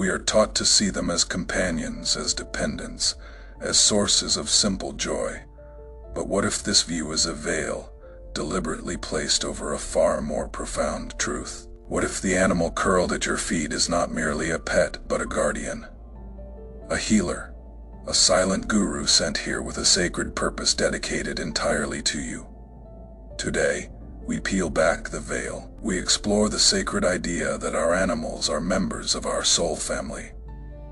We are taught to see them as companions, as dependents, as sources of simple joy. But what if this view is a veil, deliberately placed over a far more profound truth? What if the animal curled at your feet is not merely a pet, but a guardian, a healer, a silent guru sent here with a sacred purpose dedicated entirely to you? Today, we peel back the veil. We explore the sacred idea that our animals are members of our soul family,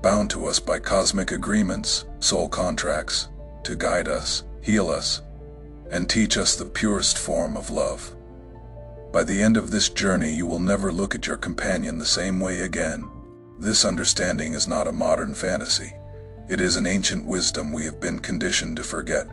bound to us by cosmic agreements, soul contracts, to guide us, heal us, and teach us the purest form of love. By the end of this journey, you will never look at your companion the same way again. This understanding is not a modern fantasy. It is an ancient wisdom we have been conditioned to forget.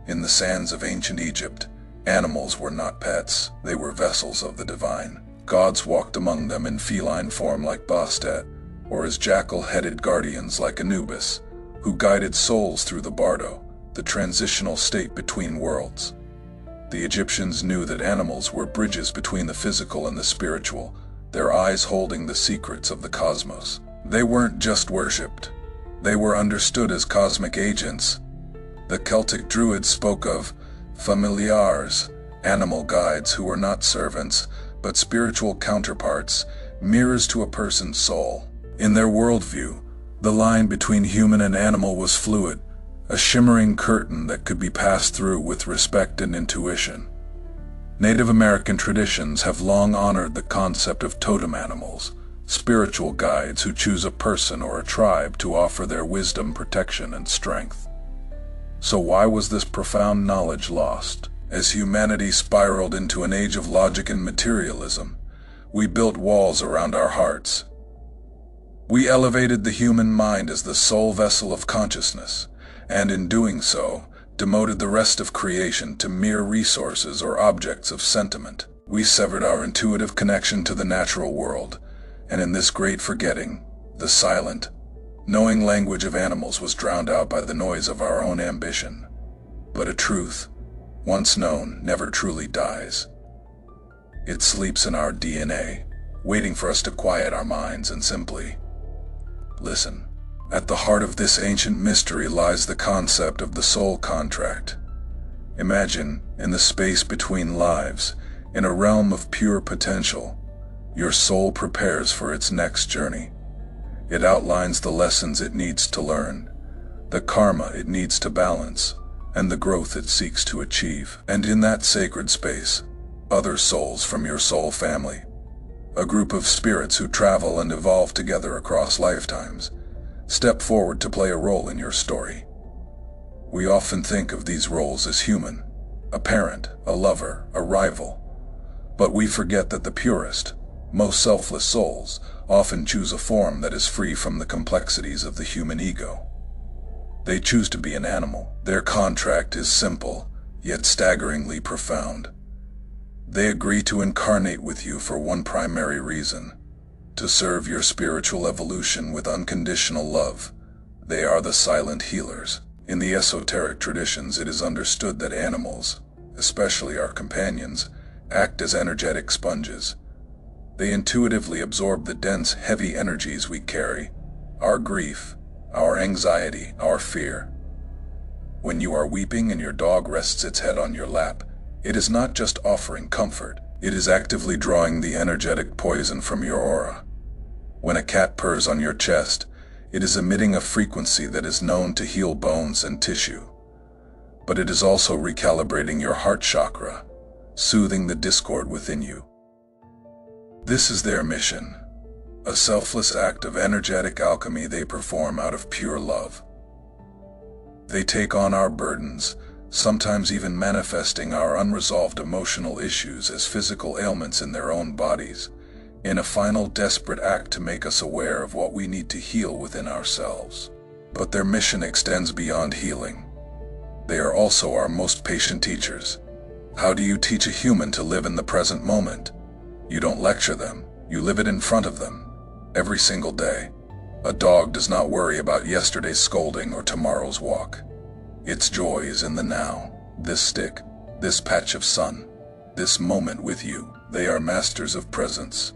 In the sands of ancient Egypt, animals were not pets, they were vessels of the divine. Gods walked among them in feline form like Bastet, or as jackal-headed guardians like Anubis, who guided souls through the bardo, the transitional state between worlds. The Egyptians knew that animals were bridges between the physical and the spiritual, their eyes holding the secrets of the cosmos. They weren't just worshipped. They were understood as cosmic agents. The Celtic Druids spoke of familiars, animal guides who were not servants, but spiritual counterparts, mirrors to a person's soul. In their worldview, the line between human and animal was fluid, a shimmering curtain that could be passed through with respect and intuition. Native American traditions have long honored the concept of totem animals, spiritual guides who choose a person or a tribe to offer their wisdom, protection, and strength. So why was this profound knowledge lost? As humanity spiraled into an age of logic and materialism, we built walls around our hearts. We elevated the human mind as the sole vessel of consciousness, and in doing so, demoted the rest of creation to mere resources or objects of sentiment. We severed our intuitive connection to the natural world, and in this great forgetting, the silent, knowing language of animals was drowned out by the noise of our own ambition. But a truth, once known, never truly dies. It sleeps in our DNA, waiting for us to quiet our minds and simply listen. At the heart of this ancient mystery lies the concept of the soul contract. Imagine, in the space between lives, in a realm of pure potential, your soul prepares for its next journey. It outlines the lessons it needs to learn, the karma it needs to balance, and the growth it seeks to achieve. And in that sacred space, other souls from your soul family, a group of spirits who travel and evolve together across lifetimes, step forward to play a role in your story. We often think of these roles as human, a parent, a lover, a rival, but we forget that the purest, most selfless souls often choose a form that is free from the complexities of the human ego. They choose to be an animal. Their contract is simple, yet staggeringly profound. They agree to incarnate with you for one primary reason: to serve your spiritual evolution with unconditional love. They are the silent healers. In the esoteric traditions, it is understood that animals, especially our companions, act as energetic sponges. They intuitively absorb the dense, heavy energies we carry, our grief, our anxiety, our fear. When you are weeping and your dog rests its head on your lap, it is not just offering comfort, it is actively drawing the energetic poison from your aura. When a cat purrs on your chest, it is emitting a frequency that is known to heal bones and tissue. But it is also recalibrating your heart chakra, soothing the discord within you. This is their mission, a selfless act of energetic alchemy they perform out of pure love. They take on our burdens, sometimes even manifesting our unresolved emotional issues as physical ailments in their own bodies, in a final desperate act to make us aware of what we need to heal within ourselves. But their mission extends beyond healing. They are also our most patient teachers. How do you teach a human to live in the present moment? You don't lecture them, you live it in front of them, every single day. A dog does not worry about yesterday's scolding or tomorrow's walk. Its joy is in the now, this stick, this patch of sun, this moment with you. They are masters of presence.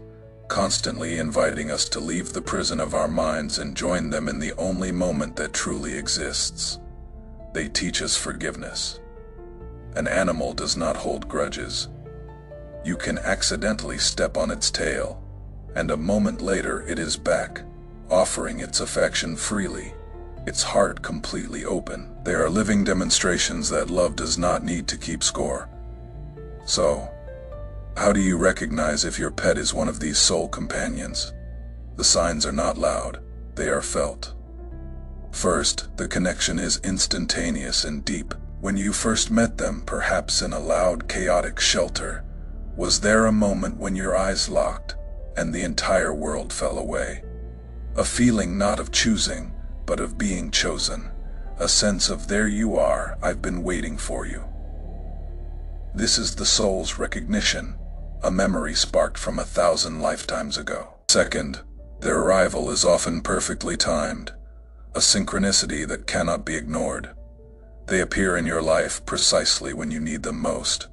constantly inviting us to leave the prison of our minds and join them in the only moment that truly exists. They teach us forgiveness. An animal does not hold grudges. You can accidentally step on its tail, and a moment later it is back, offering its affection freely, its heart completely open. They are living demonstrations that love does not need to keep score. So, how do you recognize if your pet is one of these soul companions? The signs are not loud, they are felt. First, the connection is instantaneous and deep. When you first met them, perhaps in a loud, chaotic shelter, was there a moment when your eyes locked and the entire world fell away? A feeling not of choosing, but of being chosen. A sense of there you are, I've been waiting for you. This is the soul's recognition, a memory sparked from 1,000 lifetimes ago. Second, their arrival is often perfectly timed, a synchronicity that cannot be ignored. They appear in your life precisely when you need them most,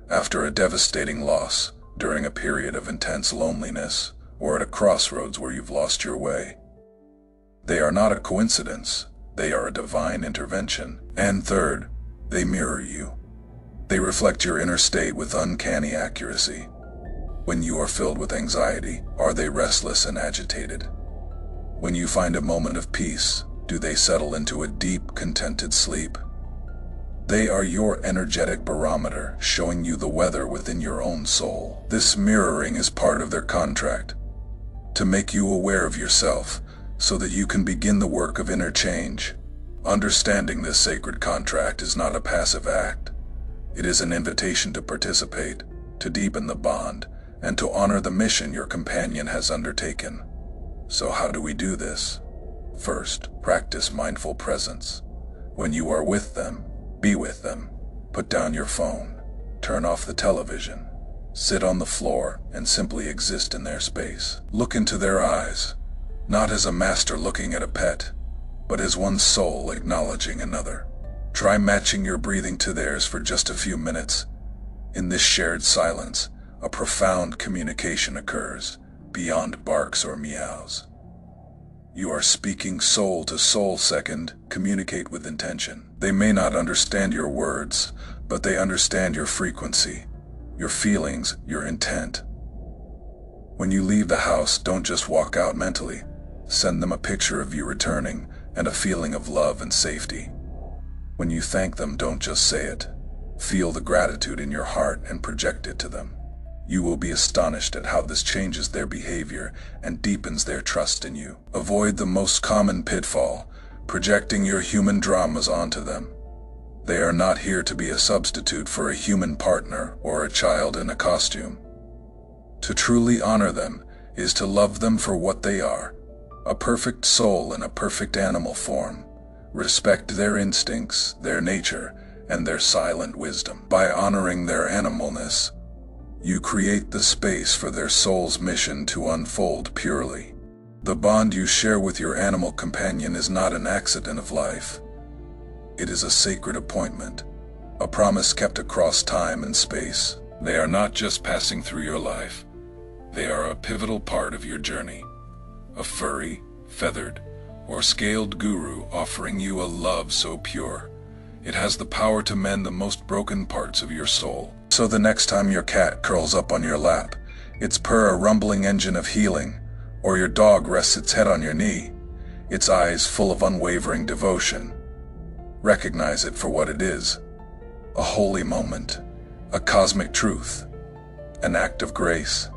after a devastating loss, during a period of intense loneliness, or at a crossroads where you've lost your way. They are not a coincidence, they are a divine intervention. And third, they mirror you. They reflect your inner state with uncanny accuracy. When you are filled with anxiety, are they restless and agitated? When you find a moment of peace, do they settle into a deep, contented sleep? They are your energetic barometer, showing you the weather within your own soul. This mirroring is part of their contract, to make you aware of yourself, so that you can begin the work of inner change. Understanding this sacred contract is not a passive act. It is an invitation to participate, to deepen the bond, and to honor the mission your companion has undertaken. So how do we do this? First, practice mindful presence. When you are with them, be with them. Put down your phone, turn off the television, sit on the floor, and simply exist in their space. Look into their eyes, not as a master looking at a pet, but as one soul acknowledging another. Try matching your breathing to theirs for just a few minutes. In this shared silence, a profound communication occurs, beyond barks or meows. You are speaking soul to soul. Second, communicate with intention. They may not understand your words, but they understand your frequency, your feelings, your intent. When you leave the house, don't just walk out mentally. Send them a picture of you returning and a feeling of love and safety. When you thank them, don't just say it. Feel the gratitude in your heart and project it to them. You will be astonished at how this changes their behavior and deepens their trust in you. Avoid the most common pitfall, projecting your human dramas onto them. They are not here to be a substitute for a human partner or a child in a costume. To truly honor them is to love them for what they are, a perfect soul in a perfect animal form. Respect their instincts, their nature, and their silent wisdom. By honoring their animalness, you create the space for their soul's mission to unfold purely. The bond you share with your animal companion is not an accident of life. It is a sacred appointment, a promise kept across time and space. They are not just passing through your life. They are a pivotal part of your journey. A furry, feathered, or scaled guru offering you a love so pure, it has the power to mend the most broken parts of your soul. So the next time your cat curls up on your lap, its purr a rumbling engine of healing, or your dog rests its head on your knee, its eyes full of unwavering devotion, recognize it for what it is: a holy moment, a cosmic truth, an act of grace.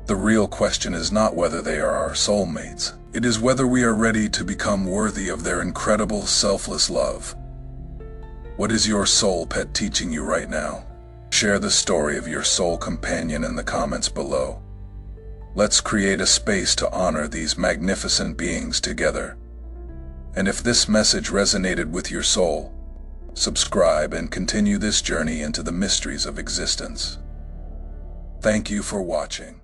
The real question is not whether they are our soulmates. It is whether we are ready to become worthy of their incredible, selfless love. What is your soul pet teaching you right now? Share the story of your soul companion in the comments below. Let's create a space to honor these magnificent beings together. And if this message resonated with your soul, subscribe and continue this journey into the mysteries of existence. Thank you for watching.